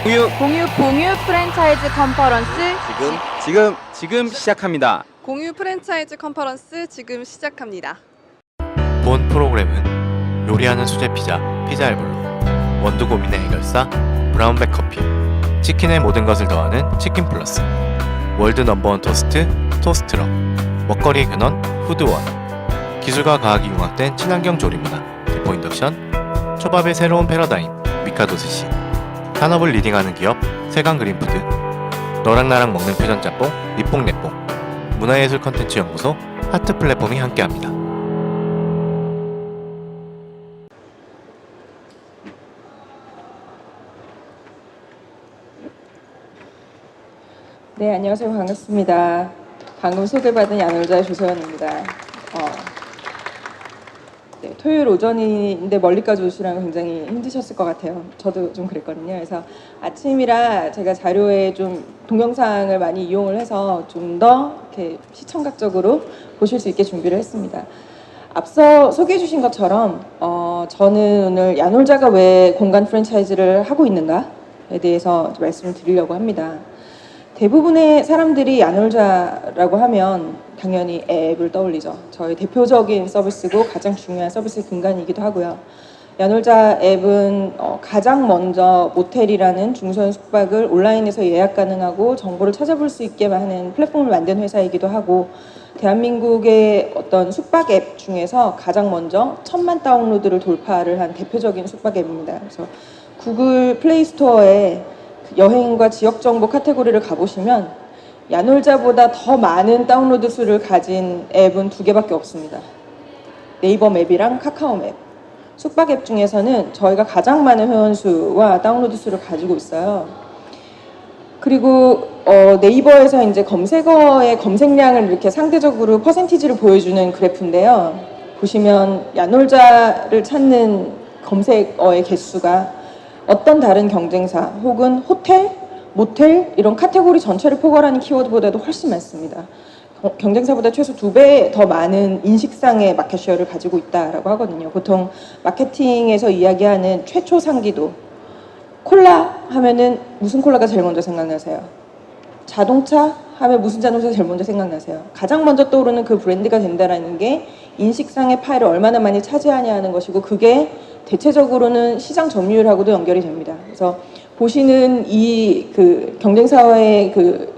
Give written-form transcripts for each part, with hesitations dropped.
공유 프랜차이즈 컨퍼런스 지금 시작합니다. 공유 프랜차이즈 컨퍼런스 지금 시작합니다. 본 프로그램은 요리하는 수제 피자, 피자 알볼로, 원두 고민의 해결사, 브라운백 커피, 치킨의 모든 것을 더하는 치킨 플러스, 월드 넘버원 토스트, 토스트럭, 먹거리의 근원, 푸드원, 기술과 과학이 융합된 친환경 조리문화, 대포 인덕션, 초밥의 새로운 패러다임, 미카도 스시, 산업을 리딩하는 기업, 세강 그린푸드, 너랑 나랑 먹는 퓨전 짬뽕, 니뽕내뽕, 문화예술 컨텐츠 연구소, 하트 플랫폼이 함께합니다. 네, 안녕하세요. 반갑습니다. 방금 소개받은 야놀자 조서연입니다. 네, 토요일 오전인데 멀리까지 오시라면 굉장히 힘드셨을 것 같아요. 저도 좀 그랬거든요. 그래서 아침이라 제가 자료에 좀 동영상을 많이 이용을 해서 좀 더 이렇게 시청각적으로 보실 수 있게 준비를 했습니다. 앞서 소개해 주신 것처럼 저는 오늘 야놀자가 왜 공간 프랜차이즈를 하고 있는가에 대해서 말씀을 드리려고 합니다. 대부분의 사람들이 야놀자라고 하면 당연히 앱을 떠올리죠. 저희 대표적인 서비스고 가장 중요한 서비스 근간이기도 하고요. 야놀자 앱은 가장 먼저 모텔이라는 중소형 숙박을 온라인에서 예약 가능하고 정보를 찾아볼 수 있게 하는 플랫폼을 만든 회사이기도 하고, 대한민국의 어떤 숙박 앱 중에서 가장 먼저 1000만 다운로드를 돌파를 한 대표적인 숙박 앱입니다. 그래서 구글 플레이 스토어에 여행과 지역정보 카테고리를 가보시면 야놀자보다 더 많은 다운로드 수를 가진 앱은 2개밖에 없습니다. 네이버 맵이랑 카카오 맵. 숙박 앱 중에서는 저희가 가장 많은 회원수와 다운로드 수를 가지고 있어요. 그리고 네이버에서 이제 검색어의 검색량을 이렇게 상대적으로 퍼센티지를 보여주는 그래프인데요. 보시면 야놀자를 찾는 검색어의 개수가 어떤 다른 경쟁사 혹은 호텔, 모텔 이런 카테고리 전체를 포괄하는 키워드보다도 훨씬 많습니다. 경쟁사보다 최소 2배 더 많은 인식상의 마켓쉐어를 가지고 있다라고 하거든요. 보통 마케팅에서 이야기하는 최초 상기도, 콜라 하면은 무슨 콜라가 제일 먼저 생각나세요? 자동차 하면 무슨 자동차가 제일 먼저 생각나세요? 가장 먼저 떠오르는 그 브랜드가 된다라는 게 인식상의 파일을 얼마나 많이 차지하냐 하는 것이고, 그게 대체적으로는 시장 점유율하고도 연결이 됩니다. 그래서 보시는 이 경쟁사와의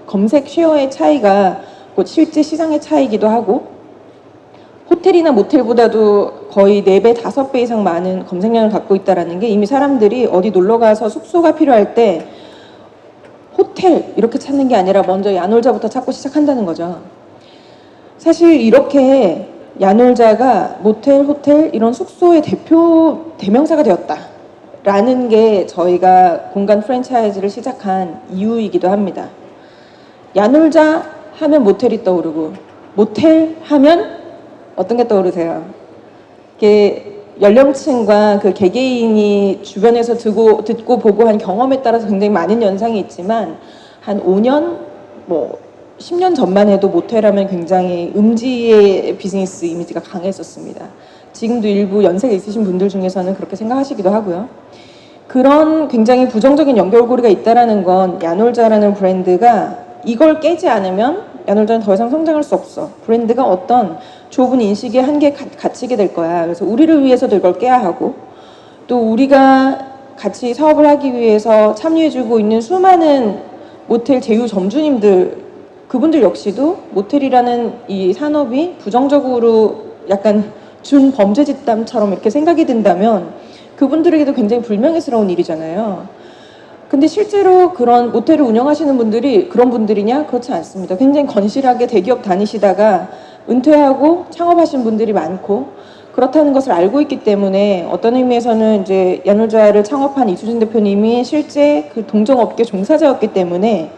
검색 쉐어의 차이가 실제 시장의 차이기도 하고, 호텔이나 모텔보다도 거의 4배, 5배 이상 많은 검색량을 갖고 있다는 게 이미 사람들이 어디 놀러가서 숙소가 필요할 때 호텔 이렇게 찾는 게 아니라 먼저 야놀자부터 찾고 시작한다는 거죠. 사실 이렇게 야놀자가 모텔, 호텔 이런 숙소의 대명사가 되었다라는 게 저희가 공간 프랜차이즈를 시작한 이유이기도 합니다. 야놀자 하면 모텔이 떠오르고, 모텔 하면 어떤 게 떠오르세요? 이게 연령층과 그 개개인이 주변에서 듣고 보고 한 경험에 따라서 굉장히 많은 연상이 있지만, 한 5년, 10년 전만 해도 모텔하면 굉장히 음지의 비즈니스 이미지가 강했었습니다. 지금도 일부 연세가 있으신 분들 중에서는 그렇게 생각하시기도 하고요. 그런 굉장히 부정적인 연결고리가 있다는 건 야놀자라는 브랜드가 이걸 깨지 않으면 야놀자는 더 이상 성장할 수 없어. 브랜드가 어떤 좁은 인식의 한계에 갇히게 될 거야. 그래서 우리를 위해서도 이걸 깨야 하고, 또 우리가 같이 사업을 하기 위해서 참여해주고 있는 수많은 모텔 제휴 점주님들, 그분들 역시도 모텔이라는 이 산업이 부정적으로 약간 준범죄 집단처럼 이렇게 생각이 든다면 그분들에게도 굉장히 불명예스러운 일이잖아요. 근데 실제로 그런 모텔을 운영하시는 분들이 그런 분들이냐? 그렇지 않습니다. 굉장히 건실하게 대기업 다니시다가 은퇴하고 창업하신 분들이 많고, 그렇다는 것을 알고 있기 때문에 어떤 의미에서는 이제 야놀자를 창업한 이수진 대표님이 실제 그 동종업계 종사자였기 때문에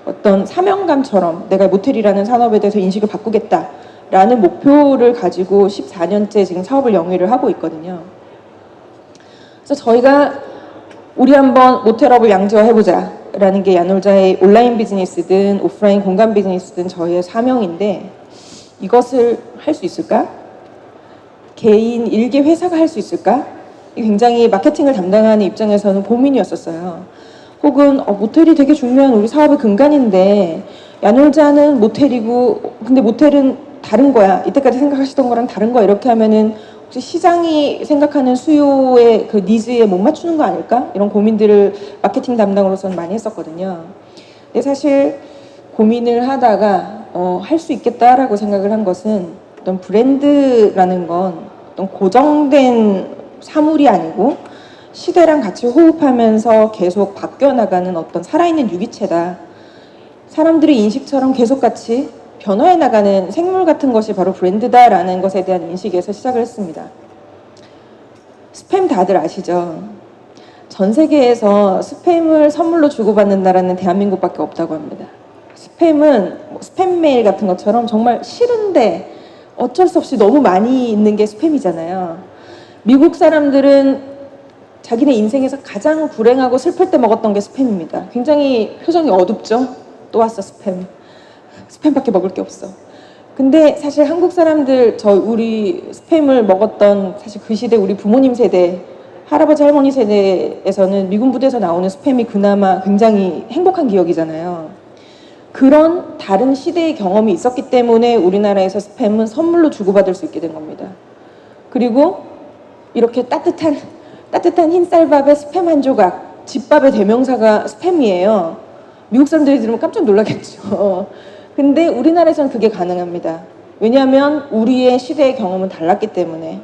어떤 사명감처럼 내가 모텔이라는 산업에 대해서 인식을 바꾸겠다라는 목표를 가지고 14년째 지금 사업을 영위를 하고 있거든요. 그래서 저희가 우리 한번 모텔업을 양지화해보자 라는 게 야놀자의 온라인 비즈니스든 오프라인 공간 비즈니스든 저희의 사명인데, 이것을 할 수 있을까? 개인 일개 회사가 할 수 있을까? 굉장히 마케팅을 담당하는 입장에서는 고민이었었어요. 혹은 모텔이 되게 중요한 우리 사업의 근간인데 야놀자는 모텔이고 근데 모텔은 다른 거야. 이때까지 생각하시던 거랑 다른 거야. 이렇게 하면은 혹시 시장이 생각하는 수요의 그 니즈에 못 맞추는 거 아닐까? 이런 고민들을 마케팅 담당으로서는 많이 했었거든요. 근데 사실 고민을 하다가 할 수 있겠다라고 생각을 한 것은 어떤 브랜드라는 건 어떤 고정된 사물이 아니고 시대랑 같이 호흡하면서 계속 바뀌어나가는 어떤 살아있는 유기체다. 사람들의 인식처럼 계속 같이 변화해 나가는 생물 같은 것이 바로 브랜드다라는 것에 대한 인식에서 시작을 했습니다. 스팸 다들 아시죠? 전 세계에서 스팸을 선물로 주고받는 나라는 대한민국밖에 없다고 합니다. 스팸은 스팸 메일 같은 것처럼 정말 싫은데 어쩔 수 없이 너무 많이 있는 게 스팸이잖아요. 미국 사람들은 자기네 인생에서 가장 불행하고 슬플 때 먹었던 게 스팸입니다. 굉장히 표정이 어둡죠? 또 왔어 스팸. 스팸밖에 먹을 게 없어. 근데 사실 한국 사람들 우리 스팸을 먹었던 사실 그 시대 우리 부모님 세대 할아버지 할머니 세대에서는 미군 부대에서 나오는 스팸이 그나마 굉장히 행복한 기억이잖아요. 그런 다른 시대의 경험이 있었기 때문에 우리나라에서 스팸은 선물로 주고받을 수 있게 된 겁니다. 그리고 이렇게 따뜻한 흰쌀밥에 스팸 한 조각, 집밥의 대명사가 스팸이에요. 미국 사람들이 들으면 깜짝 놀라겠죠. 근데 우리나라에서는 그게 가능합니다. 왜냐하면 우리의 시대의 경험은 달랐기 때문에.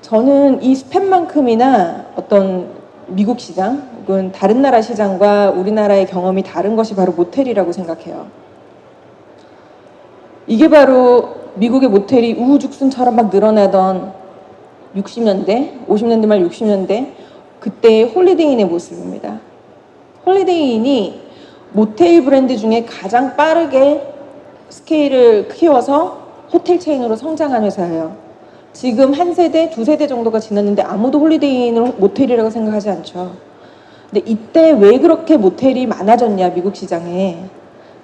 저는 이 스팸만큼이나 어떤 미국 시장 혹은 다른 나라 시장과 우리나라의 경험이 다른 것이 바로 모텔이라고 생각해요. 이게 바로 미국의 모텔이 우후죽순처럼 막 늘어나던 60년대, 50년대 말 60년대 그때의 홀리데이인의 모습입니다. 홀리데이인이 모텔 브랜드 중에 가장 빠르게 스케일을 키워서 호텔 체인으로 성장한 회사예요. 지금 한 세대, 두 세대 정도가 지났는데 아무도 홀리데이인을 모텔이라고 생각하지 않죠. 근데 이때 왜 그렇게 모텔이 많아졌냐, 미국 시장에.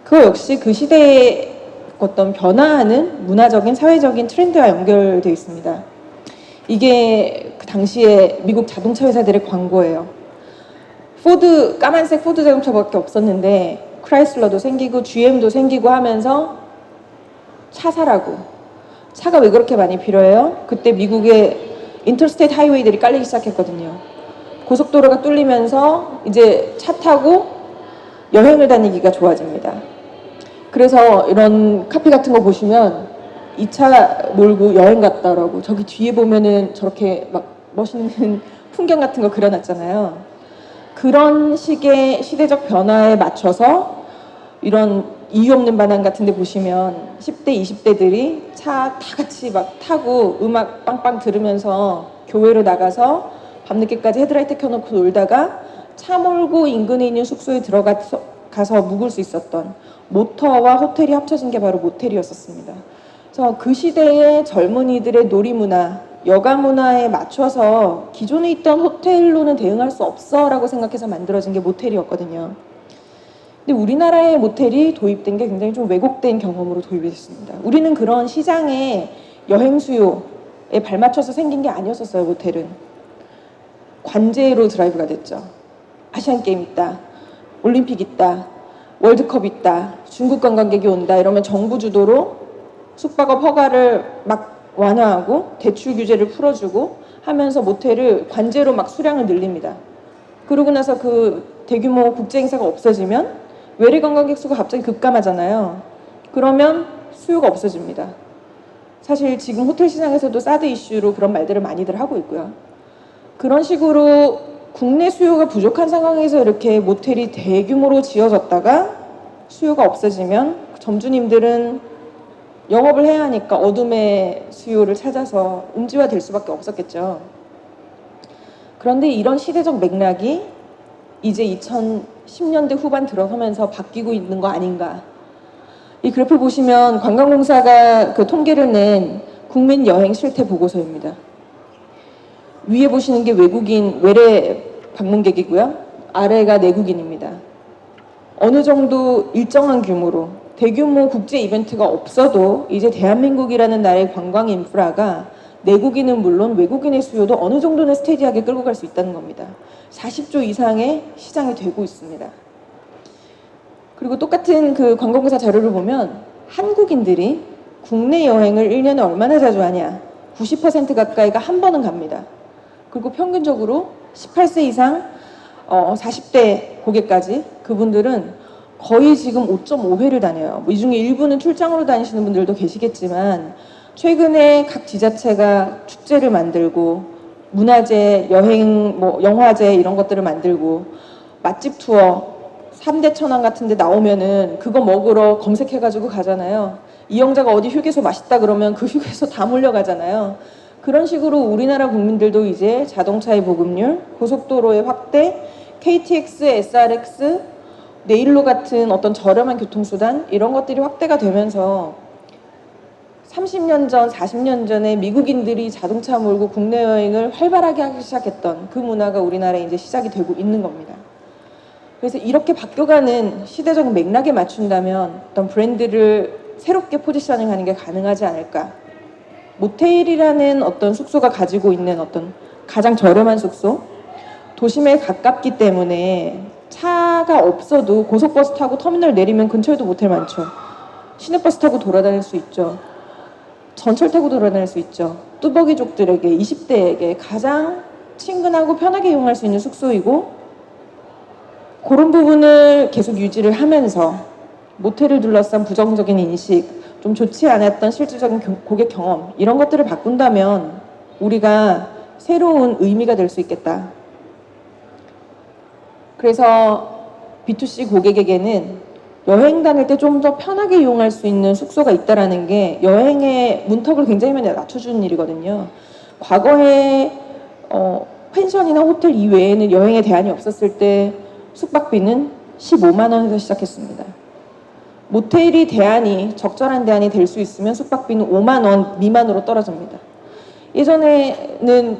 그거 역시 그 시대의 어떤 변화하는 문화적인, 사회적인 트렌드와 연결되어 있습니다. 이게 그 당시에 미국 자동차 회사들의 광고예요. 까만색 포드 자동차밖에 없었는데 크라이슬러도 생기고 GM도 생기고 하면서 차 사라고. 차가 왜 그렇게 많이 필요해요? 그때 미국의 인터스테이트 하이웨이들이 깔리기 시작했거든요. 고속도로가 뚫리면서 이제 차 타고 여행을 다니기가 좋아집니다. 그래서 이런 카피 같은 거 보시면 이 차 몰고 여행 갔다라고 저기 뒤에 보면은 저렇게 막 멋있는 풍경 같은 거 그려놨잖아요. 그런 식의 시대적 변화에 맞춰서 이런 이유 없는 반항 같은 데 보시면 10대, 20대들이 차 다 같이 막 타고 음악 빵빵 들으면서 교회로 나가서 밤늦게까지 헤드라이트 켜놓고 놀다가 차 몰고 인근에 있는 숙소에 들어가서 묵을 수 있었던 모터와 호텔이 합쳐진 게 바로 모텔이었었습니다. 그래서 그 시대의 젊은이들의 놀이문화, 여가 문화에 맞춰서 기존에 있던 호텔로는 대응할 수 없어 라고 생각해서 만들어진 게 모텔이었거든요. 근데 우리나라의 모텔이 도입된 게 굉장히 좀 왜곡된 경험으로 도입이 됐습니다. 우리는 그런 시장의 여행 수요에 발맞춰서 생긴 게 아니었었어요, 모텔은. 관제로 드라이브가 됐죠. 아시안게임 있다, 올림픽 있다, 월드컵 있다, 중국 관광객이 온다 이러면 정부 주도로 숙박업 허가를 막 완화하고 대출 규제를 풀어주고 하면서 모텔을 관제로 막 수량을 늘립니다. 그러고 나서 그 대규모 국제 행사가 없어지면 외래 관광객 수가 갑자기 급감하잖아요. 그러면 수요가 없어집니다. 사실 지금 호텔 시장에서도 사드 이슈로 그런 말들을 많이들 하고 있고요. 그런 식으로 국내 수요가 부족한 상황에서 이렇게 모텔이 대규모로 지어졌다가 수요가 없어지면 점주님들은 영업을 해야 하니까 어둠의 수요를 찾아서 음지화될 수밖에 없었겠죠. 그런데 이런 시대적 맥락이 이제 2010년대 후반 들어서면서 바뀌고 있는 거 아닌가. 이 그래프 보시면 관광공사가 그 통계를 낸 국민 여행 실태 보고서입니다. 위에 보시는 게 외래 방문객이고요. 아래가 내국인입니다. 어느 정도 일정한 규모로 대규모 국제 이벤트가 없어도 이제 대한민국이라는 나라의 관광 인프라가 내국인은 물론 외국인의 수요도 어느 정도는 스테디하게 끌고 갈 수 있다는 겁니다. 40조 이상의 시장이 되고 있습니다. 그리고 똑같은 그 관광공사 자료를 보면 한국인들이 국내 여행을 1년에 얼마나 자주 하냐. 90% 가까이가 한 번은 갑니다. 그리고 평균적으로 18세 이상 40대 고객까지 그분들은 거의 지금 5.5회를 다녀요. 이 중에 일부는 출장으로 다니시는 분들도 계시겠지만 최근에 각 지자체가 축제를 만들고 문화제, 여행, 영화제 이런 것들을 만들고 맛집 투어 3대 천왕 같은 데 나오면은 그거 먹으러 검색해가지고 가잖아요. 이영자가 어디 휴게소 맛있다 그러면 그 휴게소 다 몰려가잖아요. 그런 식으로 우리나라 국민들도 이제 자동차의 보급률, 고속도로의 확대, KTX, SRX, 내일로 같은 어떤 저렴한 교통수단 이런 것들이 확대가 되면서 30년 전, 40년 전에 미국인들이 자동차 몰고 국내 여행을 활발하게 하기 시작했던 그 문화가 우리나라에 이제 시작이 되고 있는 겁니다. 그래서 이렇게 바뀌어가는 시대적 맥락에 맞춘다면 어떤 브랜드를 새롭게 포지셔닝하는 게 가능하지 않을까. 모텔이라는 어떤 숙소가 가지고 있는 어떤 가장 저렴한 숙소, 도심에 가깝기 때문에 차가 없어도 고속버스 타고 터미널 내리면 근처에도 모텔 많죠. 시내버스 타고 돌아다닐 수 있죠. 전철 타고 돌아다닐 수 있죠. 뚜벅이족들에게, 20대에게 가장 친근하고 편하게 이용할 수 있는 숙소이고 그런 부분을 계속 유지를 하면서 모텔을 둘러싼 부정적인 인식, 좀 좋지 않았던 실질적인 고객 경험 이런 것들을 바꾼다면 우리가 새로운 의미가 될 수 있겠다. 그래서 B2C 고객에게는 여행 다닐 때 좀 더 편하게 이용할 수 있는 숙소가 있다는 게 여행의 문턱을 굉장히 많이 낮춰주는 일이거든요. 과거에 펜션이나 호텔 이외에는 여행에 대안이 없었을 때 숙박비는 15만 원에서 시작했습니다. 모텔이 대안이 적절한 대안이 될 수 있으면 숙박비는 5만 원 미만으로 떨어집니다. 예전에는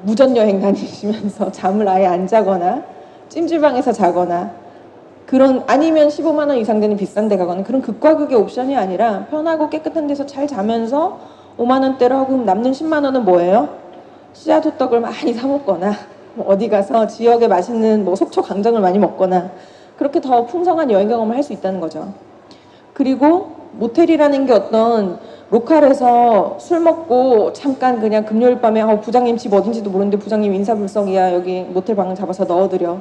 무전 여행 다니시면서 잠을 아예 안 자거나 찜질방에서 자거나 그런 아니면 15만 원 이상 되는 비싼 데 가거나 그런 극과 극의 옵션이 아니라 편하고 깨끗한 데서 잘 자면서 5만 원대로 하고 남는 10만 원은 뭐예요? 씨앗 호떡을 많이 사 먹거나 어디 가서 지역에 맛있는 속초 강정을 많이 먹거나 그렇게 더 풍성한 여행 경험을 할 수 있다는 거죠. 그리고 모텔이라는 게 어떤 로컬에서 술 먹고 잠깐 그냥 금요일 밤에 부장님 집 어딘지도 모르는데 부장님 인사불성이야 여기 모텔 방을 잡아서 넣어드려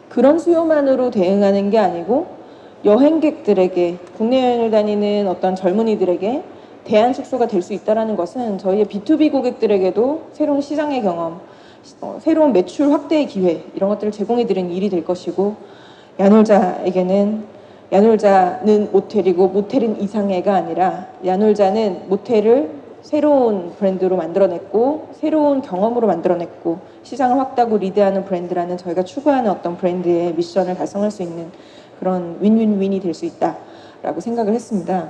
그런 수요만으로 대응하는 게 아니고 여행객들에게 국내 여행을 다니는 어떤 젊은이들에게 대안 숙소가 될 수 있다는 것은 저희의 B2B 고객들에게도 새로운 시장의 경험 새로운 매출 확대의 기회 이런 것들을 제공해드리는 일이 될 것이고 야놀자는 모텔이고 모텔은 이상해가 아니라 야놀자는 모텔을 새로운 브랜드로 만들어냈고 새로운 경험으로 만들어냈고 시장을 확대하고 리드하는 브랜드라는 저희가 추구하는 어떤 브랜드의 미션을 달성할 수 있는 그런 윈윈윈이 될 수 있다라고 생각을 했습니다.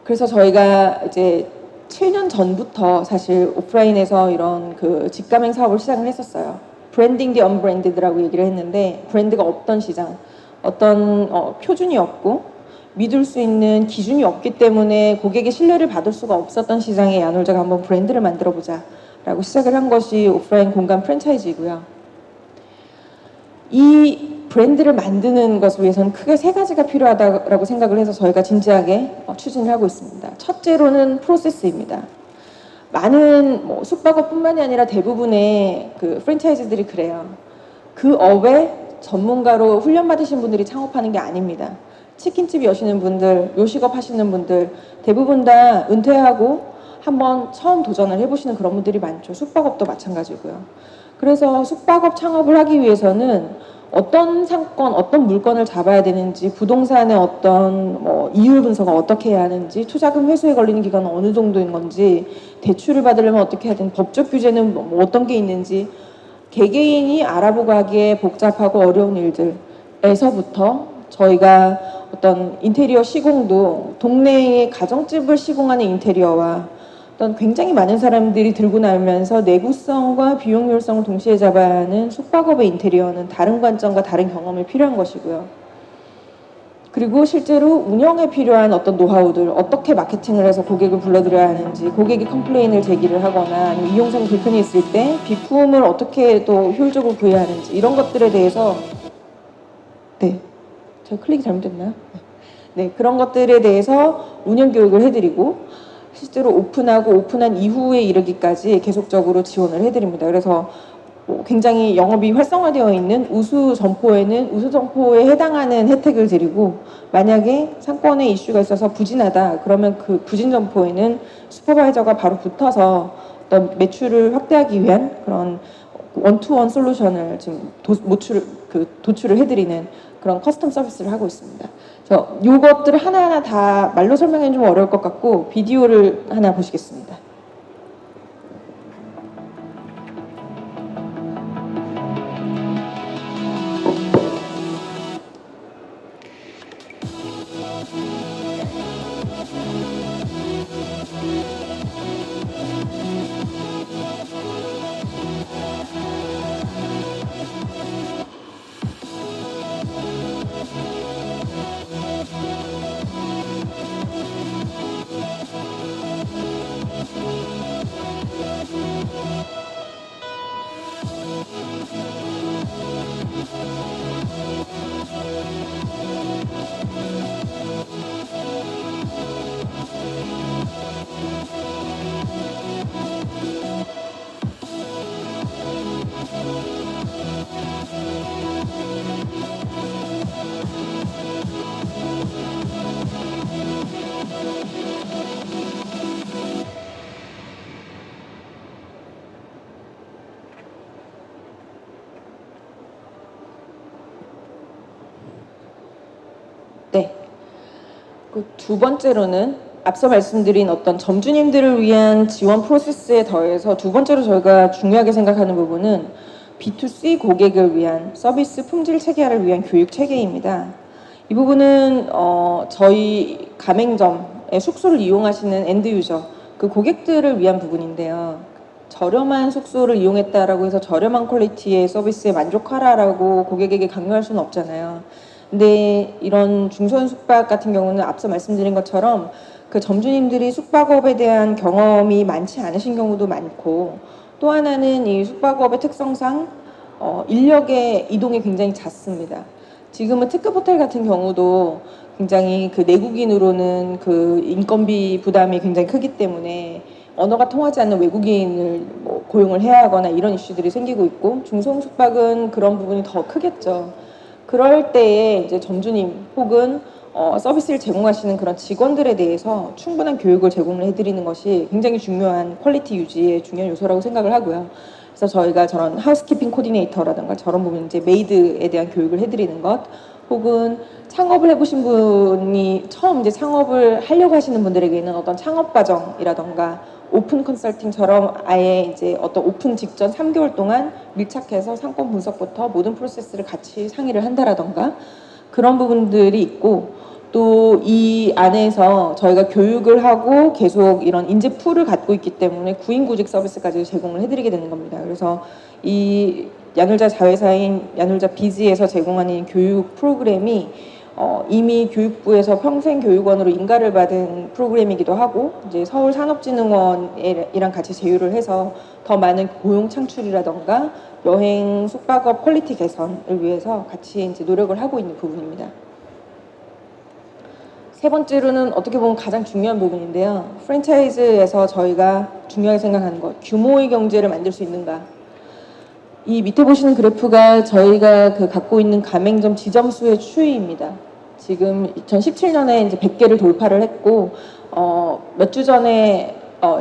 그래서 저희가 이제 7년 전부터 사실 오프라인에서 이런 그 직가맹 사업을 시작을 했었어요. 브랜딩 디 언브랜디드라고 얘기를 했는데 브랜드가 없던 시장, 어떤 표준이 없고 믿을 수 있는 기준이 없기 때문에 고객의 신뢰를 받을 수가 없었던 시장에 야놀자가 한번 브랜드를 만들어보자 라고 시작을 한 것이 오프라인 공간 프랜차이즈이고요. 이 브랜드를 만드는 것을 위해서는 크게 3가지가 필요하다고 생각을 해서 저희가 진지하게 추진을 하고 있습니다. 첫째로는 프로세스입니다. 많은 숙박업뿐만이 아니라 대부분의 그 프랜차이즈들이 그래요. 그 업에 전문가로 훈련받으신 분들이 창업하는 게 아닙니다. 치킨집 여시는 분들, 요식업 하시는 분들 대부분 다 은퇴하고 한번 처음 도전을 해보시는 그런 분들이 많죠. 숙박업도 마찬가지고요. 그래서 숙박업 창업을 하기 위해서는 어떤 상권, 어떤 물건을 잡아야 되는지, 부동산의 어떤 이율 분석을 어떻게 해야 하는지, 투자금 회수에 걸리는 기간은 어느 정도인 건지, 대출을 받으려면 어떻게 해야 되는지, 법적 규제는 어떤 게 있는지, 개개인이 알아보고 하기에 복잡하고 어려운 일들에서부터 저희가 어떤 인테리어 시공도 동네의 가정집을 시공하는 인테리어와 어떤 굉장히 많은 사람들이 들고 나면서 내구성과 비용 효율성을 동시에 잡아야 하는 숙박업의 인테리어는 다른 관점과 다른 경험이 필요한 것이고요. 그리고 실제로 운영에 필요한 어떤 노하우들, 어떻게 마케팅을 해서 고객을 불러들여야 하는지, 고객이 컴플레인을 제기를 하거나 아니면 이용성이 불편이 있을 때 비품을 어떻게 또 효율적으로 구해야 하는지 이런 것들에 대해서 네, 제가 클릭이 잘못됐나요? 네, 그런 것들에 대해서 운영 교육을 해드리고 실제로 오픈하고 오픈한 이후에 이르기까지 계속적으로 지원을 해드립니다. 그래서 굉장히 영업이 활성화되어 있는 우수 점포에는 우수 점포에 해당하는 혜택을 드리고 만약에 상권에 이슈가 있어서 부진하다 그러면 그 부진 점포에는 슈퍼바이저가 바로 붙어서 어떤 매출을 확대하기 위한 그런 원투원 솔루션을 지금 도출을 해드리는 그런 커스텀 서비스를 하고 있습니다. 그래서 이것들을 하나하나 다 말로 설명하기는 좀 어려울 것 같고 비디오를 하나 보시겠습니다. 네. 그 두 번째로는 앞서 말씀드린 어떤 점주님들을 위한 지원 프로세스에 더해서 두 번째로 저희가 중요하게 생각하는 부분은 B2C 고객을 위한 서비스 품질 체계화를 위한 교육 체계입니다. 이 부분은 저희 가맹점의 숙소를 이용하시는 엔드 유저, 그 고객들을 위한 부분인데요. 저렴한 숙소를 이용했다라고 해서 저렴한 퀄리티의 서비스에 만족하라라고 고객에게 강요할 수는 없잖아요. 근데 이런 중소형 숙박 같은 경우는 앞서 말씀드린 것처럼 그 점주님들이 숙박업에 대한 경험이 많지 않으신 경우도 많고 또 하나는 이 숙박업의 특성상 인력의 이동이 굉장히 잦습니다. 지금은 특급 호텔 같은 경우도 굉장히 그 내국인으로는 그 인건비 부담이 굉장히 크기 때문에 언어가 통하지 않는 외국인을 고용을 해야 하거나 이런 이슈들이 생기고 있고 중소형 숙박은 그런 부분이 더 크겠죠. 그럴 때에 이제 점주님 혹은 서비스를 제공하시는 그런 직원들에 대해서 충분한 교육을 제공을 해드리는 것이 굉장히 중요한 퀄리티 유지의 중요한 요소라고 생각을 하고요. 그래서 저희가 저런 하우스키핑 코디네이터라든가 저런 부분 이제 메이드에 대한 교육을 해드리는 것 혹은 창업을 해보신 분이 처음 이제 창업을 하려고 하시는 분들에게는 어떤 창업 과정이라던가 오픈 컨설팅처럼 아예 이제 어떤 오픈 직전 3개월 동안 밀착해서 상권 분석부터 모든 프로세스를 같이 상의를 한다라던가 그런 부분들이 있고 또 이 안에서 저희가 교육을 하고 계속 이런 인재 풀을 갖고 있기 때문에 구인구직 서비스까지 제공을 해드리게 되는 겁니다. 그래서 이 야놀자 자회사인 야놀자 비즈에서 제공하는 교육 프로그램이 이미 교육부에서 평생교육원으로 인가를 받은 프로그램이기도 하고 이제 서울산업진흥원이랑 같이 제휴를 해서 더 많은 고용 창출이라던가 여행 숙박업 퀄리티 개선을 위해서 같이 이제 노력을 하고 있는 부분입니다. 세 번째로는 어떻게 보면 가장 중요한 부분인데요. 프랜차이즈에서 저희가 중요하게 생각하는 것, 규모의 경제를 만들 수 있는가. 이 밑에 보시는 그래프가 저희가 갖고 있는 가맹점 지점 수의 추이입니다. 지금 2017년에 이제 100개를 돌파를 했고 몇 주 전에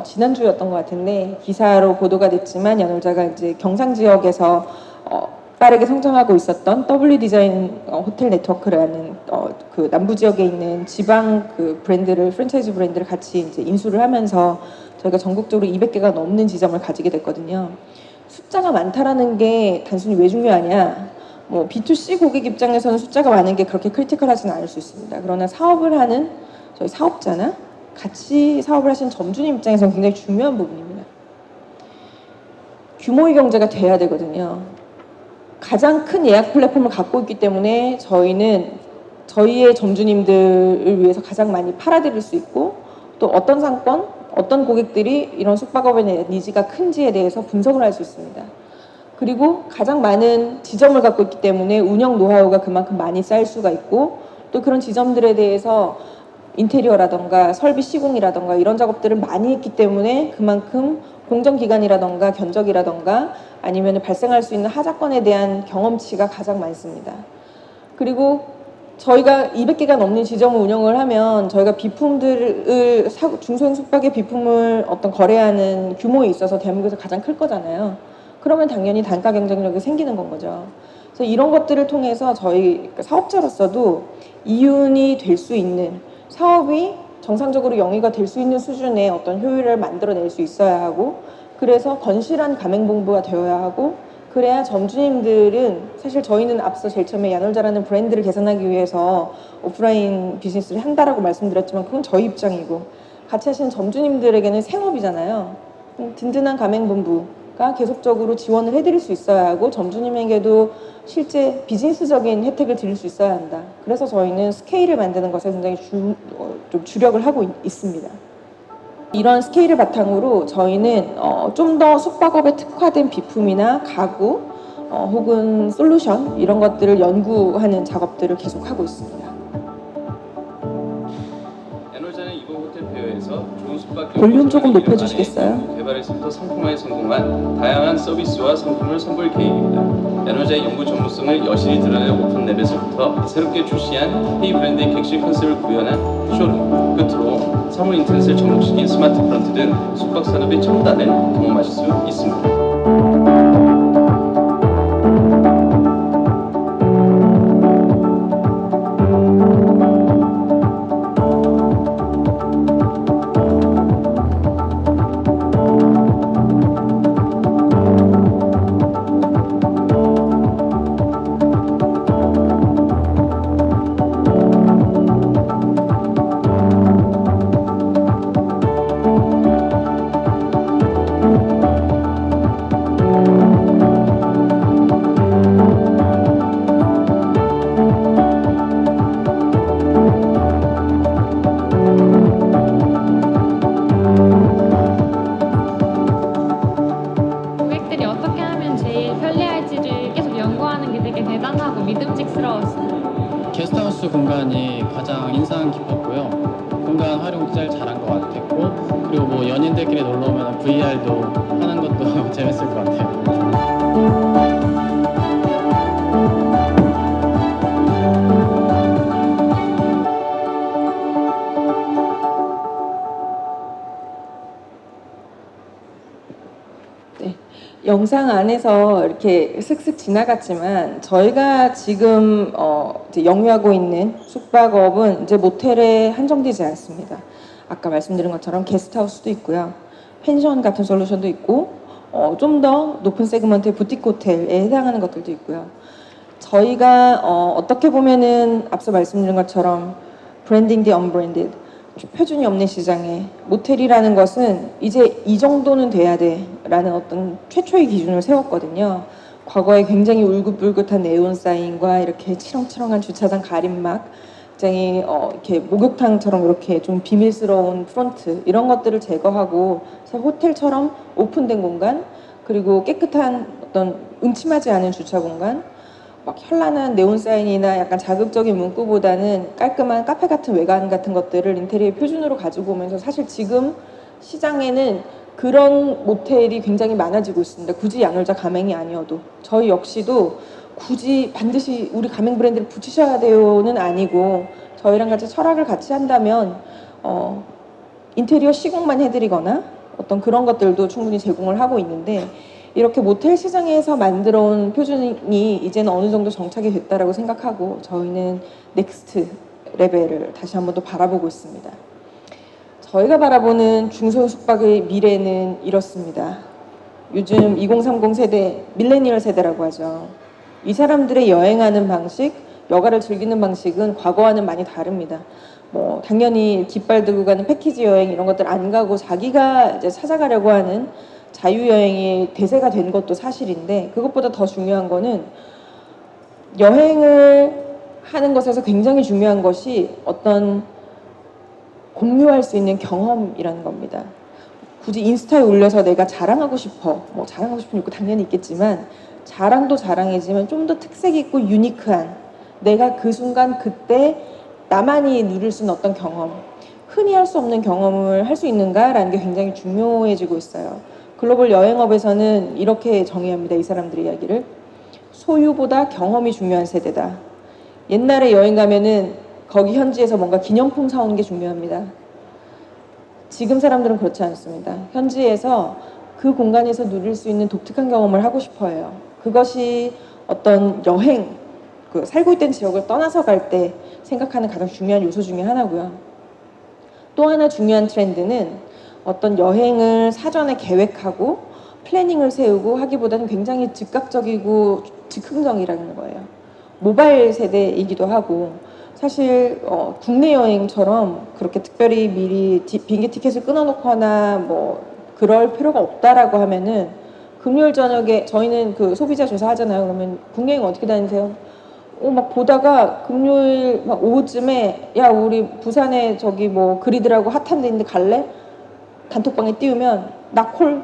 지난주였던 것 같은데 기사로 보도가 됐지만 야놀자가 이제 경상 지역에서 빠르게 성장하고 있었던 W 디자인 호텔 네트워크라는 그 남부 지역에 있는 지방 그 브랜드를 프랜차이즈 브랜드를 같이 이제 인수를 하면서 저희가 전국적으로 200개가 넘는 지점을 가지게 됐거든요. 숫자가 많다라는 게 단순히 왜 중요하냐? B2C 고객 입장에서는 숫자가 많은 게 그렇게 크리티컬하지는 않을 수 있습니다. 그러나 사업을 하는 저희 사업자나 같이 사업을 하시는 점주님 입장에서는 굉장히 중요한 부분입니다. 규모의 경제가 돼야 되거든요. 가장 큰 예약 플랫폼을 갖고 있기 때문에 저희는 저희의 점주님들을 위해서 가장 많이 팔아드릴 수 있고 또 어떤 상권, 어떤 고객들이 이런 숙박업에 대한 니즈가 큰지에 대해서 분석을 할 수 있습니다. 그리고 가장 많은 지점을 갖고 있기 때문에 운영 노하우가 그만큼 많이 쌓일 수가 있고 또 그런 지점들에 대해서 인테리어라던가 설비 시공이라던가 이런 작업들을 많이 했기 때문에 그만큼 공정기간이라던가 견적이라던가 아니면 발생할 수 있는 하자건에 대한 경험치가 가장 많습니다. 그리고 저희가 200개가 넘는 지점을 운영을 하면 저희가 비품들을 중소형 숙박의 비품을 어떤 거래하는 규모에 있어서 대한민국에서 가장 클 거잖아요. 그러면 당연히 단가 경쟁력이 생기는 건 거죠. 그래서 이런 것들을 통해서 저희 사업자로서도 이윤이 될 수 있는 사업이 정상적으로 영위가 될 수 있는 수준의 어떤 효율을 만들어낼 수 있어야 하고 그래서 건실한 가맹본부가 되어야 하고 그래야 점주님들은 사실 저희는 앞서 제일 처음에 야놀자라는 브랜드를 개선하기 위해서 오프라인 비즈니스를 한다라고 말씀드렸지만 그건 저희 입장이고 같이 하시는 점주님들에게는 생업이잖아요. 든든한 가맹본부가 계속적으로 지원을 해드릴 수 있어야 하고 점주님에게도 실제 비즈니스적인 혜택을 드릴 수 있어야 한다. 그래서 저희는 스케일을 만드는 것에 굉장히 좀 주력을 하고 있습니다. 이런 스케일을 바탕으로 저희는 좀 더 숙박업에 특화된 비품이나 가구 혹은 솔루션 이런 것들을 연구하는 작업들을 계속하고 있습니다. 야놀자는 이번 호텔 페어에서 좋은 숙박 볼륨 조금 높여주시겠어요? 개발에서부터 상품화에 성공한 다양한 서비스와 상품을 선보일 계획입니다. 야놀자의 연구 전문성을 여실히 드러낸 오픈랩에서부터 새롭게 출시한 헤이 브랜드의 객실 컨셉을 구현한 쇼룸, 끝으로 사무 인터넷을 접목시킨 스마트 프런트 등 숙박 산업의 첨단을 경험하실 수 있습니다. 고객들이 어떻게 하면 제일 편리할지를 계속 연구하는 게 되게 대단하고 믿음직스러웠어요. 게스트하우스 공간이 가장 인상 깊었고요. 공간 활용 제일 잘한 것 같았고 그리고 뭐 연인들끼리 놀러 오면 VR도 하는 것도 재밌을 것 같아요. 영상 안에서 이렇게 슥슥 지나갔지만 저희가 지금 이제 영위하고 있는 숙박업은 이제 모텔에 한정되지 않습니다. 아까 말씀드린 것처럼 게스트하우스도 있고요. 펜션 같은 솔루션도 있고 좀 더 높은 세그먼트의 부티크 호텔에 해당하는 것들도 있고요. 저희가 어떻게 보면은 앞서 말씀드린 것처럼 브랜딩 디 언브랜디드 표준이 없는 시장에 모텔이라는 것은 이제 이 정도는 돼야 돼라는 어떤 최초의 기준을 세웠거든요. 과거에 굉장히 울긋불긋한 네온 사인과 이렇게 치렁치렁한 주차장 가림막, 굉장히 이렇게 목욕탕처럼 이렇게 좀 비밀스러운 프론트 이런 것들을 제거하고 호텔처럼 오픈된 공간 그리고 깨끗한 어떤 음침하지 않은 주차 공간 막 현란한 네온 사인이나 약간 자극적인 문구보다는 깔끔한 카페 같은 외관 같은 것들을 인테리어 표준으로 가지고 오면서 사실 지금 시장에는 그런 모텔이 굉장히 많아지고 있습니다. 굳이 야놀자 가맹이 아니어도 저희 역시도 굳이 반드시 우리 가맹 브랜드를 붙이셔야 돼요는 아니고 저희랑 같이 철학을 같이 한다면 인테리어 시공만 해드리거나 어떤 그런 것들도 충분히 제공을 하고 있는데 이렇게 모텔 시장에서 만들어온 표준이 이제는 어느 정도 정착이 됐다라고 생각하고 저희는 넥스트 레벨을 다시 한번 더 바라보고 있습니다. 저희가 바라보는 중소형 숙박의 미래는 이렇습니다. 요즘 2030 세대, 밀레니얼 세대라고 하죠. 이 사람들의 여행하는 방식, 여가를 즐기는 방식은 과거와는 많이 다릅니다. 뭐 당연히 깃발 들고 가는 패키지 여행 이런 것들 안 가고 자기가 이제 찾아가려고 하는 자유여행이 대세가 된 것도 사실인데 그것보다 더 중요한 거는 여행을 하는 것에서 굉장히 중요한 것이 어떤 공유할 수 있는 경험이라는 겁니다. 굳이 인스타에 올려서 내가 자랑하고 싶어. 뭐 자랑하고 싶은 욕구 당연히 있겠지만 자랑도 자랑이지만 좀 더 특색 있고 유니크한 내가 그 순간 그때 나만이 누릴 수 있는 어떤 경험, 흔히 할 수 없는 경험을 할 수 있는가라는 게 굉장히 중요해지고 있어요. 글로벌 여행업에서는 이렇게 정의합니다. 이 사람들의 이야기를. 소유보다 경험이 중요한 세대다. 옛날에 여행 가면은 거기 현지에서 뭔가 기념품 사오는 게 중요합니다. 지금 사람들은 그렇지 않습니다. 현지에서 그 공간에서 누릴 수 있는 독특한 경험을 하고 싶어 해요. 그것이 어떤 여행, 살고 있던 지역을 떠나서 갈 때 생각하는 가장 중요한 요소 중에 하나고요. 또 하나 중요한 트렌드는 어떤 여행을 사전에 계획하고 플래닝을 세우고 하기보다는 굉장히 즉각적이고 즉흥적이라는 거예요. 모바일 세대이기도 하고 사실 국내 여행처럼 그렇게 특별히 미리 비행기 티켓을 끊어놓거나 뭐 그럴 필요가 없다라고 하면은 금요일 저녁에 저희는 그 소비자 조사 하잖아요. 그러면 국내 여행 어떻게 다니세요? 막 보다가 금요일 막 오후쯤에 야 우리 부산에 저기 뭐 그리드라고 핫한 데 있는데 갈래? 단톡방에 띄우면 나 콜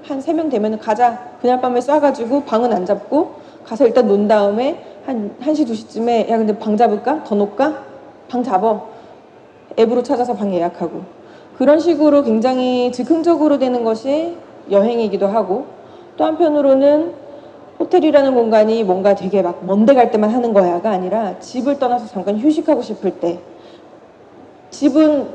한 3명 되면 가자. 그날 밤에 쏴가지고 방은 안 잡고 가서 일단 논 다음에 한 1시 2시쯤에 야 근데 방 잡을까? 더 놓을까? 방 잡어. 앱으로 찾아서 방 예약하고 그런 식으로 굉장히 즉흥적으로 되는 것이 여행이기도 하고 또 한편으로는 호텔이라는 공간이 뭔가 되게 막 먼데 갈 때만 하는 거야가 아니라 집을 떠나서 잠깐 휴식하고 싶을 때 집은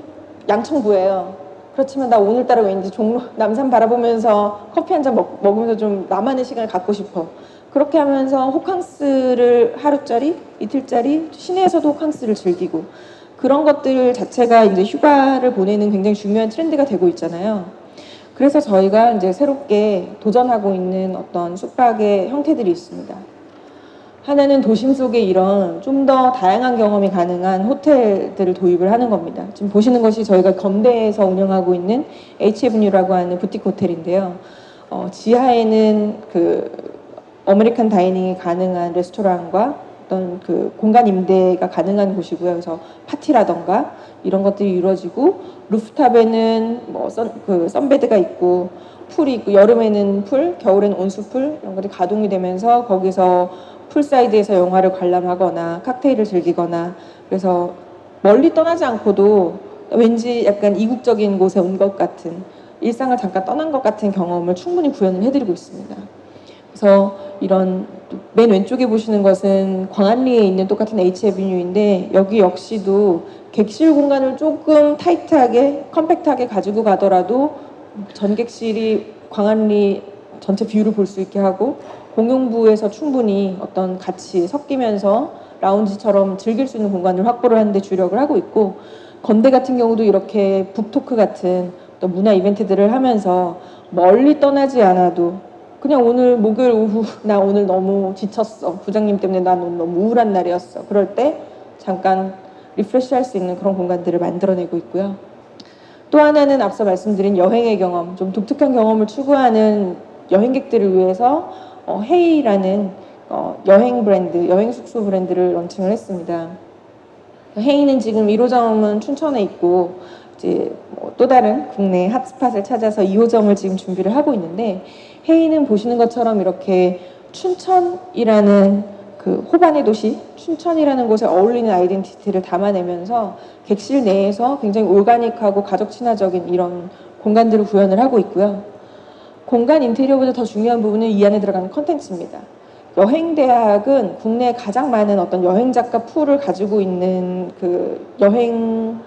양천구예요. 그렇지만 나 오늘따라 왠지 종로 남산 바라보면서 커피 한 잔 먹으면서 좀 나만의 시간을 갖고 싶어. 그렇게 하면서 호캉스를 하루짜리, 이틀짜리 시내에서도 호캉스를 즐기고 그런 것들 자체가 이제 휴가를 보내는 굉장히 중요한 트렌드가 되고 있잖아요. 그래서 저희가 이제 새롭게 도전하고 있는 어떤 숙박의 형태들이 있습니다. 하나는 도심 속에 이런 좀 더 다양한 경험이 가능한 호텔들을 도입을 하는 겁니다. 지금 보시는 것이 저희가 건대에서 운영하고 있는 H에브뉴라고 하는 부티크 호텔인데요. 지하에는 그 아메리칸 다이닝이 가능한 레스토랑과 어떤 그 공간 임대가 가능한 곳이고요. 그래서 파티라던가 이런 것들이 이루어지고 루프탑에는 뭐 선베드가 있고 풀이 있고 여름에는 풀, 겨울에는 온수풀 이런 것들이 가동이 되면서 거기서 풀사이드에서 영화를 관람하거나 칵테일을 즐기거나 그래서 멀리 떠나지 않고도 왠지 약간 이국적인 곳에 온 것 같은 일상을 잠깐 떠난 것 같은 경험을 충분히 구현을 해드리고 있습니다. 그래서 이런 맨 왼쪽에 보시는 것은 광안리에 있는 똑같은 H에비뉴인데 여기 역시도 객실 공간을 조금 타이트하게 컴팩트하게 가지고 가더라도 전객실이 광안리 전체 뷰를 볼 수 있게 하고 공용부에서 충분히 어떤 같이 섞이면서 라운지처럼 즐길 수 있는 공간을 확보를 하는 데 주력을 하고 있고 건대 같은 경우도 이렇게 북토크 같은 또 문화 이벤트들을 하면서 멀리 떠나지 않아도 그냥 오늘 목요일 오후 나 오늘 너무 지쳤어. 부장님 때문에 난 오늘 너무 우울한 날이었어. 그럴 때 잠깐 리프레시 할 수 있는 그런 공간들을 만들어내고 있고요. 또 하나는 앞서 말씀드린 여행의 경험, 좀 독특한 경험을 추구하는 여행객들을 위해서 헤이라는 여행 브랜드, 여행 숙소 브랜드를 런칭을 했습니다. 헤이는 지금 1호점은 춘천에 있고 이제 또 다른 국내 핫스팟을 찾아서 2호점을 지금 준비를 하고 있는데 헤이는 보시는 것처럼 이렇게 춘천이라는 그 호반의 도시, 춘천이라는 곳에 어울리는 아이덴티티를 담아내면서 객실 내에서 굉장히 올가닉하고 가족 친화적인 이런 공간들을 구현을 하고 있고요. 공간 인테리어보다 더 중요한 부분은 이 안에 들어가는 컨텐츠입니다. 여행대학은 국내에 가장 많은 어떤 여행 작가 풀을 가지고 있는 그 여행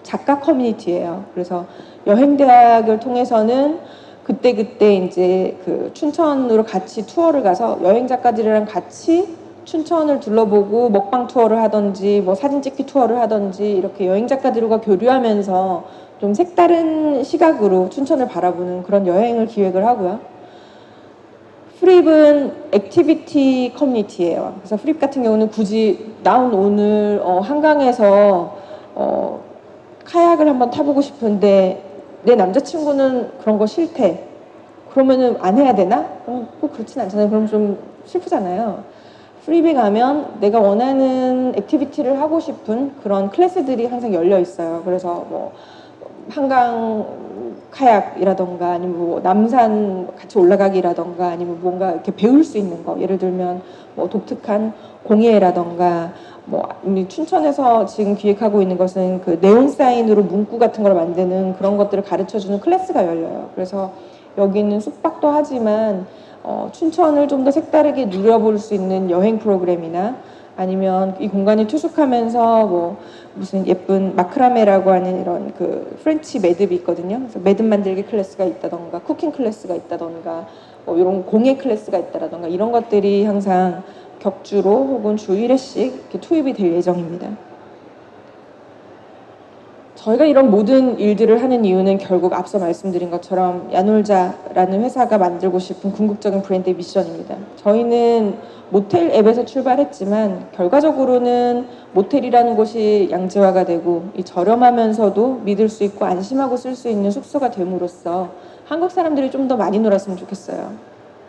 작가 커뮤니티예요. 그래서 여행대학을 통해서는 그때 이제 그 춘천으로 같이 투어를 가서 여행 작가들이랑 같이 춘천을 둘러보고 먹방 투어를 하든지 뭐 사진 찍기 투어를 하든지 이렇게 여행 작가들과 교류하면서 좀 색다른 시각으로 춘천을 바라보는 그런 여행을 기획을 하고요. 프립은 액티비티 커뮤니티예요. 그래서 프립 같은 경우는 굳이 나 오늘 한강에서 카약을 한번 타보고 싶은데 내 남자친구는 그런 거 싫대. 그러면은 안 해야 되나? 꼭 그렇진 않잖아요. 그럼 좀 슬프잖아요. 프리비 가면 내가 원하는 액티비티를 하고 싶은 그런 클래스들이 항상 열려 있어요. 그래서 뭐 한강 카약이라던가 아니면 뭐 남산 같이 올라가기라던가 아니면 뭔가 이렇게 배울 수 있는 거, 예를 들면 뭐 독특한 공예라던가 뭐 춘천에서 지금 기획하고 있는 것은 그 네온 사인으로 문구 같은 걸 만드는 그런 것들을 가르쳐주는 클래스가 열려요. 그래서 여기는 숙박도 하지만 춘천을 좀 더 색다르게 누려볼 수 있는 여행 프로그램이나 아니면 이 공간이 투숙하면서 뭐 무슨 예쁜 마크라메라고 하는 이런 그 프렌치 매듭이 있거든요. 그래서 매듭 만들기 클래스가 있다던가 쿠킹 클래스가 있다던가 뭐 이런 공예 클래스가 있다던가 이런 것들이 항상 격주로 혹은 주 1회씩 이렇게 투입이 될 예정입니다. 저희가 이런 모든 일들을 하는 이유는 결국 앞서 말씀드린 것처럼 야놀자라는 회사가 만들고 싶은 궁극적인 브랜드의 미션입니다. 저희는 모텔 앱에서 출발했지만 결과적으로는 모텔이라는 곳이 양지화가 되고 이 저렴하면서도 믿을 수 있고 안심하고 쓸 수 있는 숙소가 됨으로써 한국 사람들이 좀 더 많이 놀았으면 좋겠어요.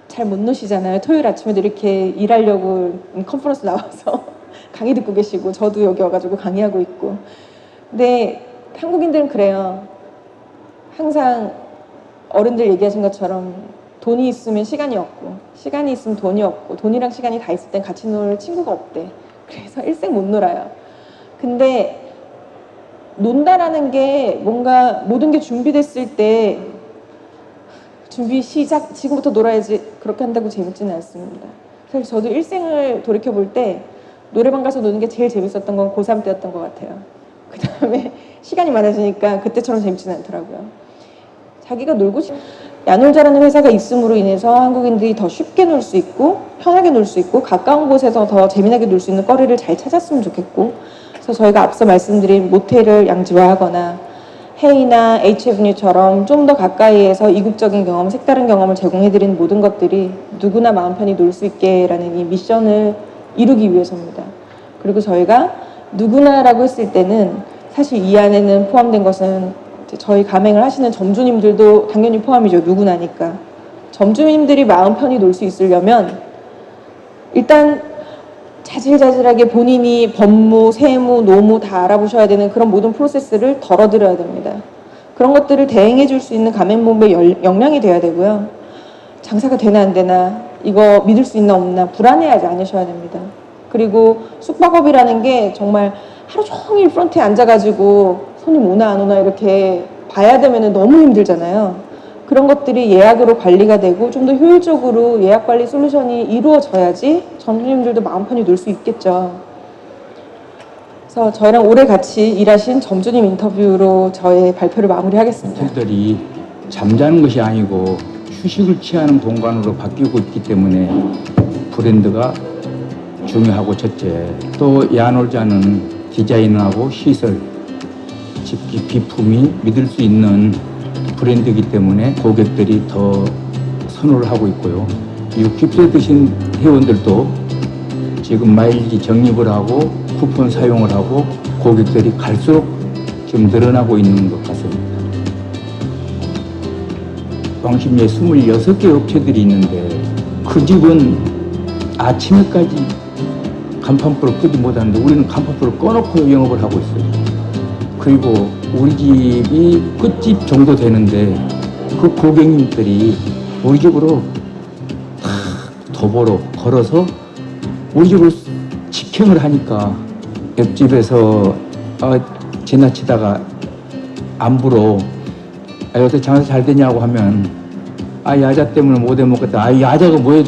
잘 못 노시잖아요. 토요일 아침에도 이렇게 일하려고 컨퍼런스 나와서 강의 듣고 계시고 저도 여기 와가지고 강의하고 있고. 근데 한국인들은 그래요. 항상 어른들 얘기하신 것처럼 돈이 있으면 시간이 없고 시간이 있으면 돈이 없고 돈이랑 시간이 다 있을 땐 같이 놀 친구가 없대. 그래서 일생 못 놀아요. 근데 논다라는 게 뭔가 모든 게 준비됐을 때 준비 시작 지금부터 놀아야지 그렇게 한다고 재밌지는 않습니다. 사실 저도 일생을 돌이켜볼 때 노래방 가서 노는 게 제일 재밌었던 건 고3 때였던 것 같아요. 그 다음에 시간이 많아지니까 그때처럼 재밌지는 않더라고요. 자기가 놀고 야놀자라는 회사가 있음으로 인해서 한국인들이 더 쉽게 놀 수 있고 편하게 놀 수 있고 가까운 곳에서 더 재미나게 놀 수 있는 거리를 잘 찾았으면 좋겠고, 그래서 저희가 앞서 말씀드린 모텔을 양지화하거나 헤이나 H에브뉴처럼 좀 더 가까이에서 이국적인 경험, 색다른 경험을 제공해드리는 모든 것들이 누구나 마음 편히 놀 수 있게라는 이 미션을 이루기 위해서입니다. 그리고 저희가 누구나라고 했을 때는 사실 이 안에는 포함된 것은 저희 가맹을 하시는 점주님들도 당연히 포함이죠. 누구나니까. 점주님들이 마음 편히 놀 수 있으려면 일단 자질자질하게 본인이 법무, 세무, 노무 다 알아보셔야 되는 그런 모든 프로세스를 덜어드려야 됩니다. 그런 것들을 대행해 줄 수 있는 가맹본부의 역량이 돼야 되고요. 장사가 되나 안 되나, 이거 믿을 수 있나 없나 불안해하지 않으셔야 됩니다. 그리고 숙박업이라는 게 정말 하루 종일 프런트에 앉아가지고 손님 오나 안 오나 이렇게 봐야 되면 너무 힘들잖아요. 그런 것들이 예약으로 관리가 되고 좀 더 효율적으로 예약 관리 솔루션이 이루어져야지 점주님들도 마음 편히 놀 수 있겠죠. 그래서 저희랑 오래 같이 일하신 점주님 인터뷰로 저의 발표를 마무리하겠습니다. 호텔들이 잠자는 것이 아니고 휴식을 취하는 공간으로 바뀌고 있기 때문에 브랜드가 중요하고 첫째, 또 야놀자는 디자인하고 시설, 집 비품이 믿을 수 있는 브랜드이기 때문에 고객들이 더 선호를 하고 있고요. 60세 드신 회원들도 지금 마일리지 적립을 하고 쿠폰 사용을 하고 고객들이 갈수록 지금 늘어나고 있는 것 같습니다. 왕십리에 26개 업체들이 있는데 그 집은 아침에까지 간판불을 끄지 못하는데 우리는 간판불을 꺼놓고 영업을 하고 있어요. 그리고 우리 집이 끝집 정도 되는데 그 고객님들이 우리 집으로 다 도보로 걸어서 우리 집을 직행을 하니까 옆집에서 지나치다가 안부로 요새 장사 잘 되냐고 하면 야자 때문에 못 해먹겠다. 야자가 뭐에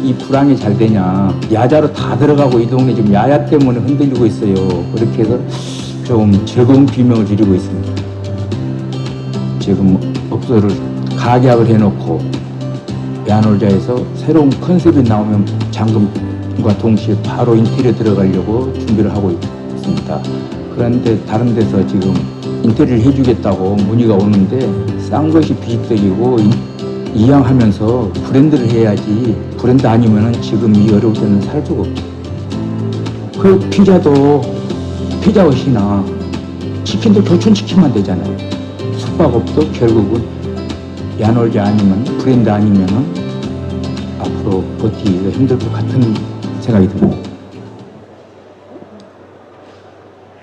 이 불황이 잘 되냐. 야자로 다 들어가고 이 동네 지금 야야 때문에 흔들리고 있어요. 그렇게 해서 좀 즐거운 비명을 지르고 있습니다. 지금 업소를 가계약을 해놓고 야놀자에서 새로운 컨셉이 나오면 잔금과 동시에 바로 인테리어 들어가려고 준비를 하고 있습니다. 그런데 다른 데서 지금 인테리어를 해주겠다고 문의가 오는데 싼 것이 비식적이고 이양하면서 브랜드를 해야지 브랜드 아니면은 지금 이 어려울 때는 살 수가 없죠. 그 피자도 피자헛이나 치킨도 교촌치킨만 되잖아요. 숙박업도 결국은 야놀자 아니면 브랜드 아니면은 앞으로 버티기가 힘들 것 같은 생각이 듭니다.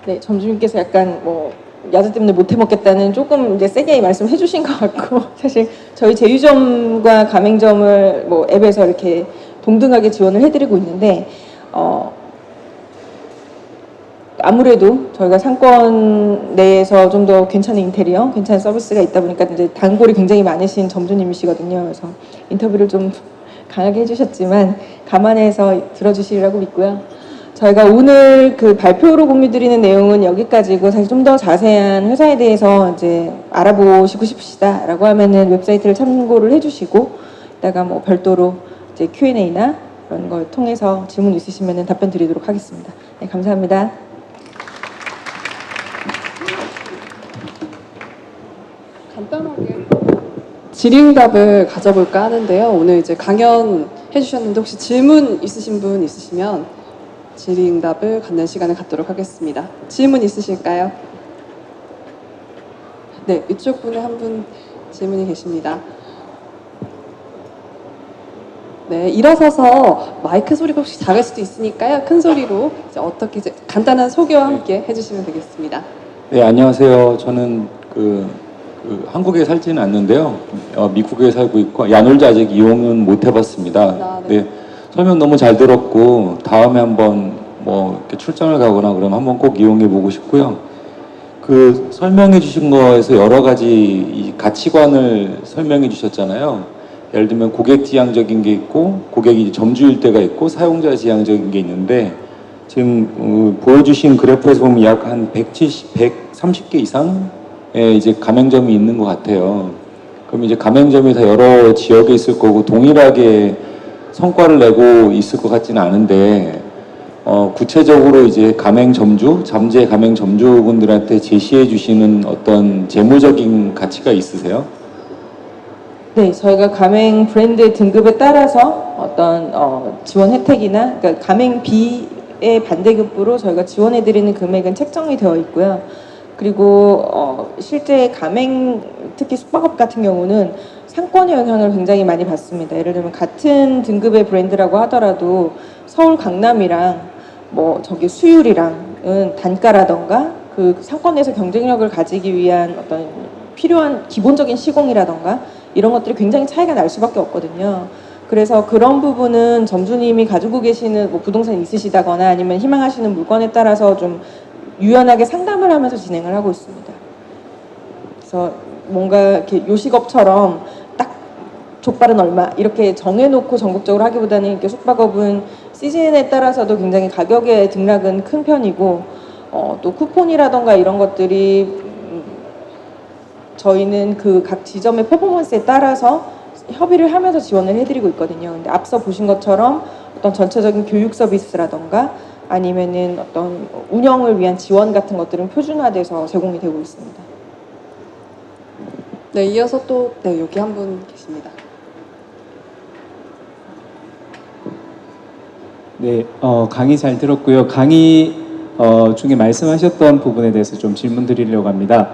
네, 점주님께서 약간 뭐 야자 때문에 못 해먹겠다는 조금 이제 세게 말씀해 주신 것 같고 사실 저희 제휴점과 가맹점을 뭐 앱에서 이렇게 동등하게 지원을 해드리고 있는데 아무래도 저희가 상권 내에서 좀 더 괜찮은 인테리어, 괜찮은 서비스가 있다 보니까 이제 단골이 굉장히 많으신 점주님이시거든요. 그래서 인터뷰를 좀 강하게 해주셨지만 감안해서 들어주시리라고 믿고요. 저희가 오늘 그 발표로 공유드리는 내용은 여기까지고 사실 좀 더 자세한 회사에 대해서 이제 알아보시고 싶으시다라고 하면은 웹사이트를 참고를 해주시고 이따가 뭐 별도로 이제 Q&A나 이런 걸 통해서 질문 있으시면은 답변 드리도록 하겠습니다. 네, 감사합니다. 간단하게 질의응답을 가져볼까 하는데요. 오늘 이제 강연 해주셨는데 혹시 질문 있으신 분 있으시면 질의응답을 갖는 시간을 갖도록 하겠습니다. 질문 있으실까요? 네, 이쪽 분에 한 분 질문이 계십니다. 네, 일어서서 마이크 소리가 혹시 작을 수도 있으니까요. 큰 소리로 이제 어떻게 이제 간단한 소개와 함께 해주시면 되겠습니다. 네, 안녕하세요. 저는 한국에 살지는 않는데요. 미국에 살고 있고 야놀자 아직 이용은 못 해봤습니다. 네, 설명 너무 잘 들었고 다음에 한번 뭐 이렇게 출장을 가거나 그러면 한번 꼭 이용해 보고 싶고요. 그 설명해 주신 거에서 여러 가지 이 가치관을 설명해 주셨잖아요. 예를 들면 고객 지향적인 게 있고 고객이 점주일 때가 있고 사용자 지향적인 게 있는데 지금 보여주신 그래프에서 보면 약 한 130개 이상의 이제 가맹점이 있는 것 같아요. 그럼 이제 가맹점이 다 여러 지역에 있을 거고 동일하게 성과를 내고 있을 것 같지는 않은데 구체적으로 이제 가맹점주, 잠재 가맹점주분들한테 제시해 주시는 어떤 재무적인 가치가 있으세요? 네, 저희가 가맹 브랜드 등급에 따라서 어떤 지원 혜택이나 그러니까 가맹비의 반대급부로 저희가 지원해드리는 금액은 책정이 되어 있고요. 그리고 실제 가맹, 특히 숙박업 같은 경우는 상권의 영향을 굉장히 많이 받습니다. 예를 들면 같은 등급의 브랜드라고 하더라도 서울 강남이랑 뭐 저기 수율이랑은 단가라던가 그 상권에서 경쟁력을 가지기 위한 어떤 필요한 기본적인 시공이라던가 이런 것들이 굉장히 차이가 날 수밖에 없거든요. 그래서 그런 부분은 점주님이 가지고 계시는 뭐 부동산이 있으시다거나 아니면 희망하시는 물건에 따라서 좀 유연하게 상담을 하면서 진행을 하고 있습니다. 그래서 뭔가 이렇게 요식업처럼 딱 족발은 얼마 이렇게 정해놓고 전국적으로 하기보다는 이렇게 숙박업은 시즌에 따라서도 굉장히 가격의 등락은 큰 편이고 또 쿠폰이라던가 이런 것들이 저희는 그 각 지점의 퍼포먼스에 따라서 협의를 하면서 지원을 해드리고 있거든요. 근데 앞서 보신 것처럼 어떤 전체적인 교육 서비스라던가 아니면은 어떤 운영을 위한 지원 같은 것들은 표준화돼서 제공이 되고 있습니다. 네, 이어서 또 여기 한 분 계십니다. 네, 강의 잘 들었고요. 강의 중에 말씀하셨던 부분에 대해서 좀 질문 드리려고 합니다.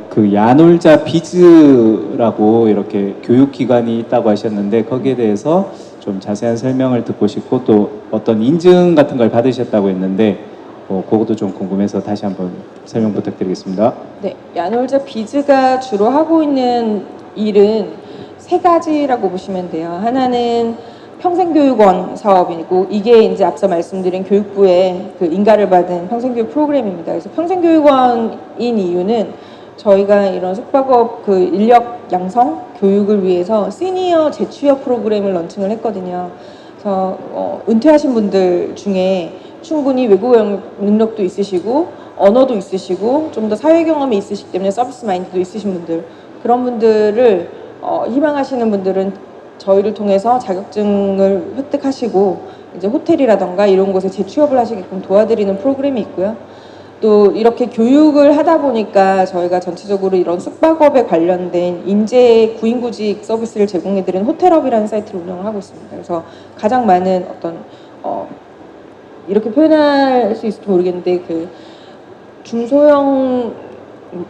그 야놀자 비즈라고 이렇게 교육기관이 있다고 하셨는데 거기에 대해서 좀 자세한 설명을 듣고 싶고 또 어떤 인증 같은 걸 받으셨다고 했는데 그것도 좀 궁금해서 다시 한번 설명 부탁드리겠습니다. 네, 야놀자 비즈가 주로 하고 있는 일은 세 가지라고 보시면 돼요. 하나는 평생교육원 사업이고 이게 이제 앞서 말씀드린 교육부의 그 인가를 받은 평생교육 프로그램입니다. 그래서 평생교육원인 이유는 저희가 이런 숙박업 그 인력 양성 교육을 위해서 시니어 재취업 프로그램을 런칭을 했거든요. 그래서 은퇴하신 분들 중에 충분히 외국어 능력도 있으시고 언어도 있으시고 좀 더 사회 경험이 있으시기 때문에 서비스 마인드도 있으신 분들 그런 분들을 희망하시는 분들은 저희를 통해서 자격증을 획득하시고 이제 호텔이라던가 이런 곳에 재취업을 하시게끔 도와드리는 프로그램이 있고요. 또 이렇게 교육을 하다 보니까 저희가 전체적으로 이런 숙박업에 관련된 인재 구인구직 서비스를 제공해드리는 호텔업이라는 사이트를 운영을 하고 있습니다. 그래서 가장 많은 어떤 이렇게 표현할 수 있을지 모르겠는데 그 중소형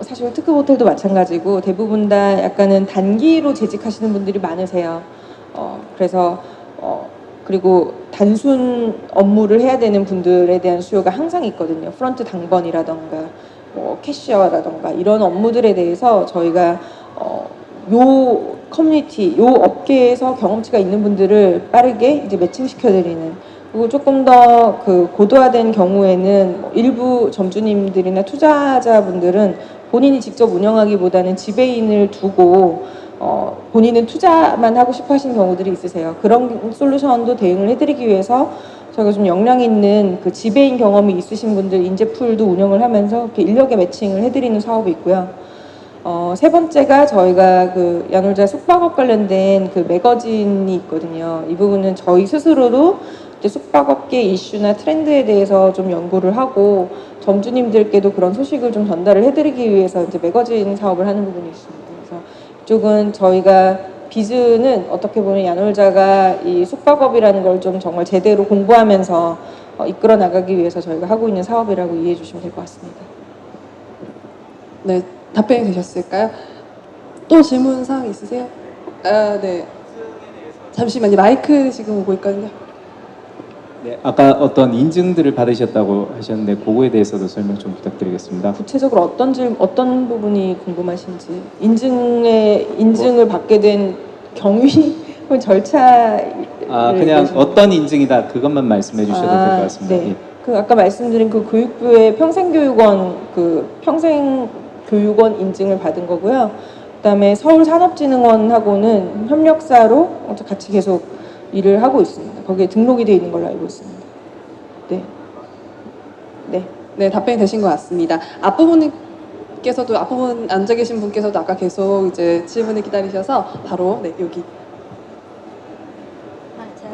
사실 특급 호텔도 마찬가지고 대부분 다 약간은 단기로 재직하시는 분들이 많으세요. 그래서 그리고 단순 업무를 해야 되는 분들에 대한 수요가 항상 있거든요. 프런트 당번이라던가 뭐 캐셔라던가 이런 업무들에 대해서 저희가 요 커뮤니티, 요 업계에서 경험치가 있는 분들을 빠르게 이제 매칭시켜드리는, 그리고 조금 더 그 고도화된 경우에는 일부 점주님들이나 투자자분들은 본인이 직접 운영하기보다는 지배인을 두고 본인은 투자만 하고 싶어 하시는 경우들이 있으세요. 그런 솔루션도 대응을 해드리기 위해서 저희가 좀 역량 있는 그 지배인 경험이 있으신 분들 인재풀도 운영을 하면서 이렇게 인력의 매칭을 해드리는 사업이 있고요. 세 번째가 저희가 그 야놀자 숙박업 관련된 그 매거진이 있거든요. 이 부분은 저희 스스로도 이제 숙박업계 이슈나 트렌드에 대해서 좀 연구를 하고 점주님들께도 그런 소식을 좀 전달을 해드리기 위해서 이제 매거진 사업을 하는 부분이 있습니다. 그래서 이쪽은 저희가 비즈는 어떻게 보면 야놀자가 이 숙박업이라는 걸 좀 정말 제대로 공부하면서 이끌어 나가기 위해서 저희가 하고 있는 사업이라고 이해해 주시면 될 것 같습니다. 네, 답변이 되셨을까요? 또 질문 사항 있으세요? 네. 잠시만요. 마이크 지금 오고 있거든요. 네, 아까 어떤 인증들을 받으셨다고 하셨는데 그거에 대해서도 설명 좀 부탁드리겠습니다. 구체적으로 어떤 부분이 궁금하신지, 인증을 받게 된 경위, 절차. 그냥 어떤 인증이다 그것만 말씀해 주셔도 될 것 같습니다. 네. 예. 그 아까 말씀드린 그 교육부의 평생교육원 인증을 받은 거고요. 그다음에 서울산업진흥원하고는 협력사로 같이 계속 일을 하고 있습니다. 거기에 등록이 되어 있는 걸로 알고 있습니다. 네. 네, 답변이 되신 것 같습니다. 앞부분 앉아 계신 분께서도 아까 계속 이제 질문을 기다리셔서 바로 여기.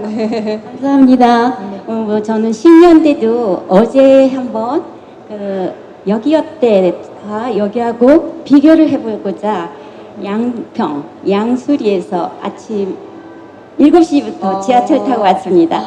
네. 감사합니다. 저는 10년대도 어제 한번 그 여기어때와 여기하고 비교를 해보고자 양수리에서 아침 7시부터 지하철 타고 왔습니다.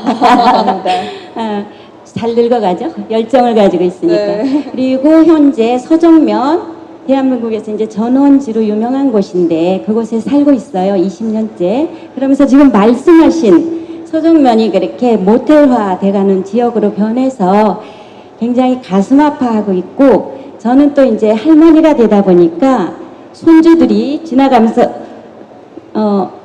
잘 늙어가죠? 열정을 가지고 있으니까. 네. 그리고 현재 서정면, 대한민국에서 이제 전원지로 유명한 곳인데 그곳에 살고 있어요. 20년째. 그러면서 지금 말씀하신 서정면이 그렇게 모텔화 돼가는 지역으로 변해서 굉장히 가슴 아파하고 있고, 저는 또 이제 할머니가 되다 보니까 손주들이 지나가면서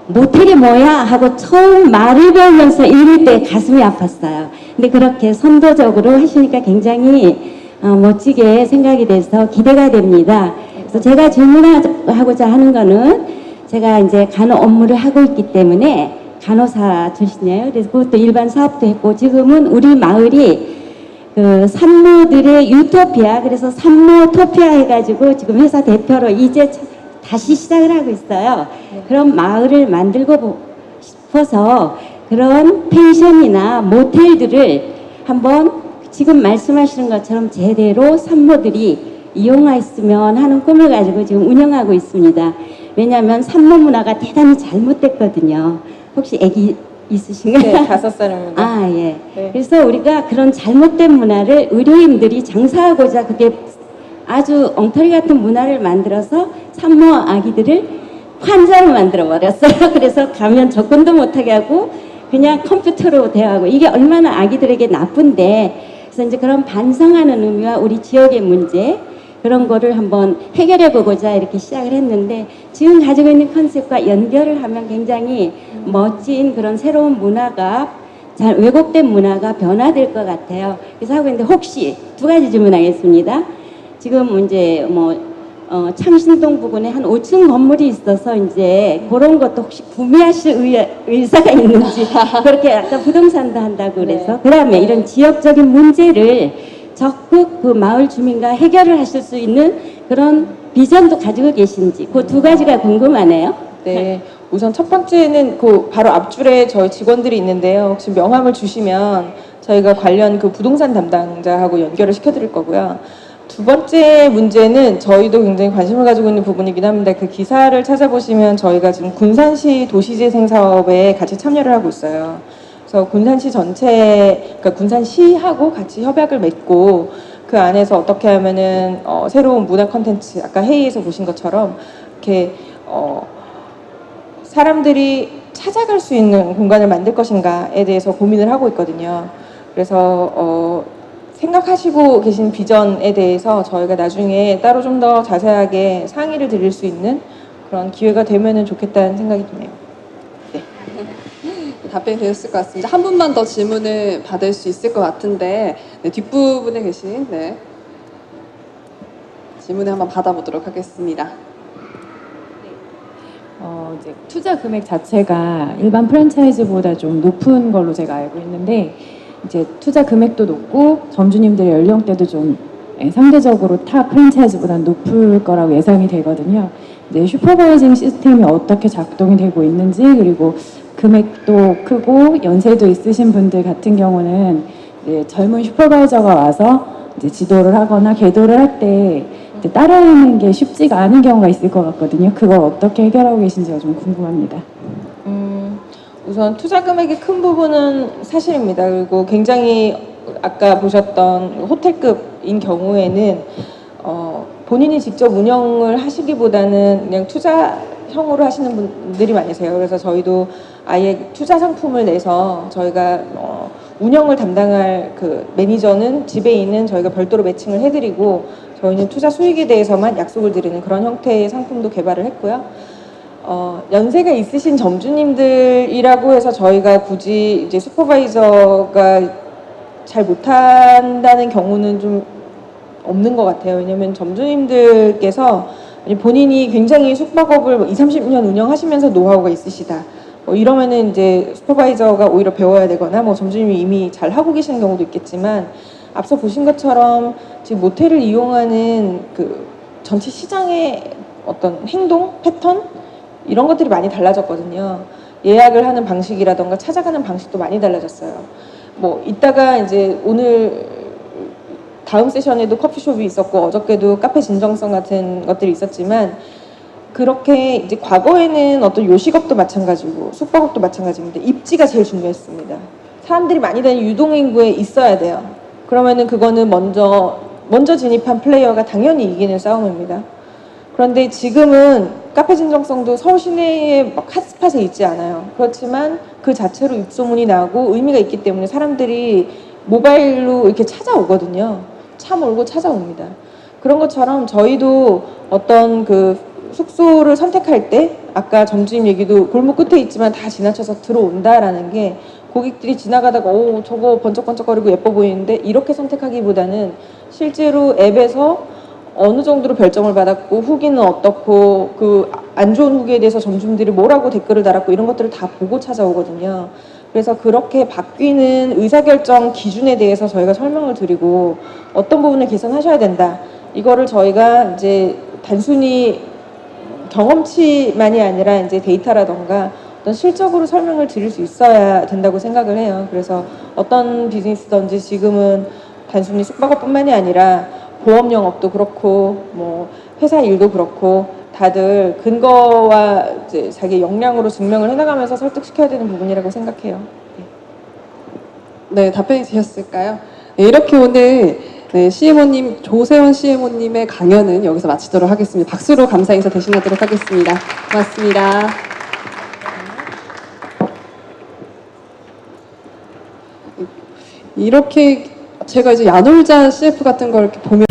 모텔이 뭐야 하고 처음 말을 배우면서 읽을 때 가슴이 아팠어요. 근데 그렇게 선도적으로 하시니까 굉장히 멋지게 생각이 돼서 기대가 됩니다. 그래서 제가 질문하고자 하는 거는, 제가 이제 간호 업무를 하고 있기 때문에 간호사 출신이에요. 그래서 그것도 일반 사업도 했고, 지금은 우리 마을이 그 산모들의 유토피아, 그래서 산모토피아 해가지고 지금 회사 대표로 이제 다시 시작을 하고 있어요. 그런 마을을 만들고 싶어서 그런 펜션이나 모텔들을 한번 지금 말씀하시는 것처럼 제대로 산모들이 이용했으면 하는 꿈을 가지고 지금 운영하고 있습니다. 왜냐하면 산모 문화가 대단히 잘못됐거든요. 혹시 아기 있으신가요? 네, 5살입니다. 아, 예. 네. 그래서 우리가 그런 잘못된 문화를 의료인들이 장사하고자 그게 아주 엉터리 같은 문화를 만들어서 산모 아기들을 환자로 만들어 버렸어요. 그래서 가면 접근도 못하게 하고 그냥 컴퓨터로 대화하고, 이게 얼마나 아기들에게 나쁜데. 그래서 이제 그런 반성하는 의미와 우리 지역의 문제, 그런 거를 한번 해결해 보고자 이렇게 시작을 했는데, 지금 가지고 있는 컨셉과 연결을 하면 굉장히 멋진 그런 새로운 문화가, 잘 왜곡된 문화가 변화될 것 같아요. 그래서 하고 있는데, 혹시 2가지 질문하겠습니다. 지금 이제 창신동 부근에 한 5층 건물이 있어서 이제 그런 것도 혹시 구매하실 의사가 있는지, 그렇게 아까 부동산도 한다고 그래서, 그다음에 이런 지역적인 문제를 적극 그 마을 주민과 해결을 하실 수 있는 그런 비전도 가지고 계신지, 그 2가지가 궁금하네요. 네. 우선 첫 번째는 그 바로 앞줄에 저희 직원들이 있는데요. 혹시 명함을 주시면 저희가 관련 그 부동산 담당자하고 연결을 시켜드릴 거고요. 2번째 문제는 저희도 굉장히 관심을 가지고 있는 부분이긴 합니다. 그 기사를 찾아보시면 저희가 지금 군산시 도시재생 사업에 같이 참여를 하고 있어요. 그래서 군산시 전체, 그러니까 군산시하고 같이 협약을 맺고, 그 안에서 어떻게 하면은 새로운 문화 콘텐츠, 아까 회의에서 보신 것처럼 이렇게 사람들이 찾아갈 수 있는 공간을 만들 것인가에 대해서 고민을 하고 있거든요. 그래서 생각하시고 계신 비전에 대해서 저희가 나중에 따로 좀 더 자세하게 상의를 드릴 수 있는 그런 기회가 되면은 좋겠다는 생각이 드네요. 답변이 되셨을 것 같습니다. 한 분만 더 질문을 받을 수 있을 것 같은데 네, 뒷부분에 계신 네, 질문을 한번 받아보도록 하겠습니다. 이제 투자 금액 자체가 일반 프랜차이즈보다 좀 높은 걸로 제가 알고 있는데 이제 투자 금액도 높고 점주님들의 연령대도 좀 상대적으로 타 프랜차이즈보다 높을 거라고 예상이 되거든요. 이제 슈퍼바이징 시스템이 어떻게 작동이 되고 있는지 그리고 금액도 크고 연세도 있으신 분들 같은 경우는 이제 젊은 슈퍼바이저가 와서 이제 지도를 하거나 계도를 할 때 따라하는 게 쉽지가 않은 경우가 있을 것 같거든요. 그걸 어떻게 해결하고 계신지가 좀 궁금합니다. 우선 투자 금액의 큰 부분은 사실입니다. 그리고 굉장히 아까 보셨던 호텔급인 경우에는 본인이 직접 운영을 하시기보다는 그냥 투자형으로 하시는 분들이 많으세요. 그래서 저희도 아예 투자 상품을 내서 저희가 운영을 담당할 그 매니저는 집에 있는 저희가 별도로 매칭을 해드리고 저희는 투자 수익에 대해서만 약속을 드리는 그런 형태의 상품도 개발을 했고요. 연세가 있으신 점주님들이라고 해서 저희가 굳이 이제 슈퍼바이저가 잘 못한다는 경우는 좀 없는 것 같아요. 왜냐면 점주님들께서 본인이 굉장히 숙박업을 20, 30년 운영하시면서 노하우가 있으시다. 이러면은 이제 슈퍼바이저가 오히려 배워야 되거나 점주님이 이미 잘 하고 계시는 경우도 있겠지만 앞서 보신 것처럼 지금 모텔을 이용하는 그 전체 시장의 어떤 행동, 패턴 이런 것들이 많이 달라졌거든요. 예약을 하는 방식이라던가 찾아가는 방식도 많이 달라졌어요. 이따가 이제 오늘 다음 세션에도 커피숍이 있었고 어저께도 카페 진정성 같은 것들이 있었지만 그렇게 이제 과거에는 어떤 요식업도 마찬가지고 숙박업도 마찬가지인데 입지가 제일 중요했습니다. 사람들이 많이 다니는 유동인구에 있어야 돼요. 그러면은 그거는 먼저 진입한 플레이어가 당연히 이기는 싸움입니다. 그런데 지금은 카페 진정성도 서울 시내에 막 핫스팟에 있지 않아요. 그렇지만 그 자체로 입소문이 나고 의미가 있기 때문에 사람들이 모바일로 이렇게 찾아오거든요. 차 몰고 찾아옵니다. 그런 것처럼 저희도 어떤 그 숙소를 선택할 때 아까 점주님 얘기도 골목 끝에 있지만 다 지나쳐서 들어온다라는 게 고객들이 지나가다가 저거 번쩍번쩍거리고 예뻐 보이는데 이렇게 선택하기보다는 실제로 앱에서 어느 정도로 별점을 받았고 후기는 어떻고 그 안 좋은 후기에 대해서 점주님들이 뭐라고 댓글을 달았고 이런 것들을 다 보고 찾아오거든요. 그래서 그렇게 바뀌는 의사결정 기준에 대해서 저희가 설명을 드리고 어떤 부분을 개선하셔야 된다. 이거를 저희가 이제 단순히 경험치만이 아니라 이제 데이터라던가 어떤 실적으로 설명을 드릴 수 있어야 된다고 생각을 해요. 그래서 어떤 비즈니스든지 지금은 단순히 숙박업뿐만이 아니라 보험 영업도 그렇고 회사 일도 그렇고 다들 근거와 이제 자기 역량으로 증명을 해나가면서 설득시켜야 되는 부분이라고 생각해요. 네, 답변이 되셨을까요? 네, 이렇게 오늘 CMO님, 조세원 CMO님의 강연은 여기서 마치도록 하겠습니다. 박수로 감사 인사 대신하도록 하겠습니다. 고맙습니다. 이렇게 제가 이제 야놀자 CF 같은 걸 이렇게 보면